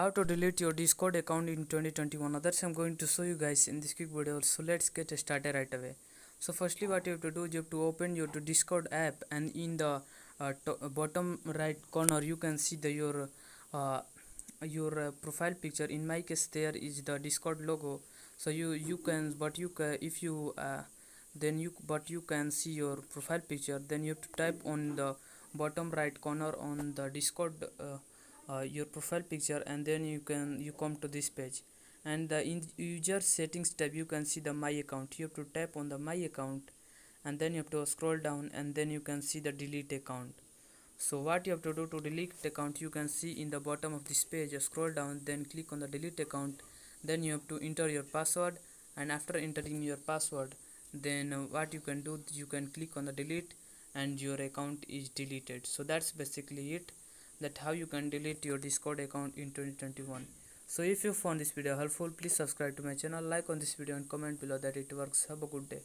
how to delete your Discord account in 2021. Others I'm going to show you guys in this quick video. So let's get started right away. So firstly what you have to do is you have to open your Discord app, and in the bottom right corner you can see your profile picture. In my case there is the Discord logo. So you can but you can if you then you but you can see your profile picture. Then you have to type on the bottom right corner on the Discord your profile picture, and then you come to this page, and in user settings tab you can see the my account. You have to tap on the my account, and then you have to scroll down, and then you can see the delete account. So what you have to do to delete account, you can see in the bottom of this page. Scroll down, then click on the delete account, then you have to enter your password, and after entering your password, then what you can do, you can click on the delete, and your account is deleted. So that's basically it, that how you can delete your Discord account in 2021. So if you found this video helpful, please subscribe to my channel, like on this video, and comment below that it works. Have a good day.